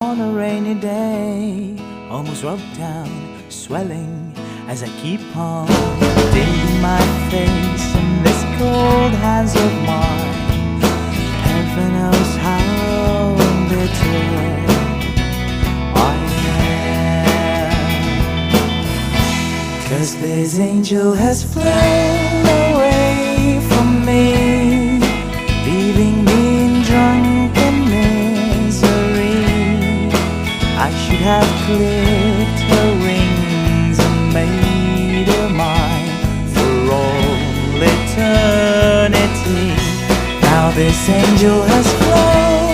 on a rainy day, almost rubbed down, swelling as I keep on digging my face in this cold hands of mine. Heaven knows how bitter I am, 'cause this angel has flown away from me, leaving me in drunken misery. I should have clipped her wings and made her mine for all eternity. Now this angel has flown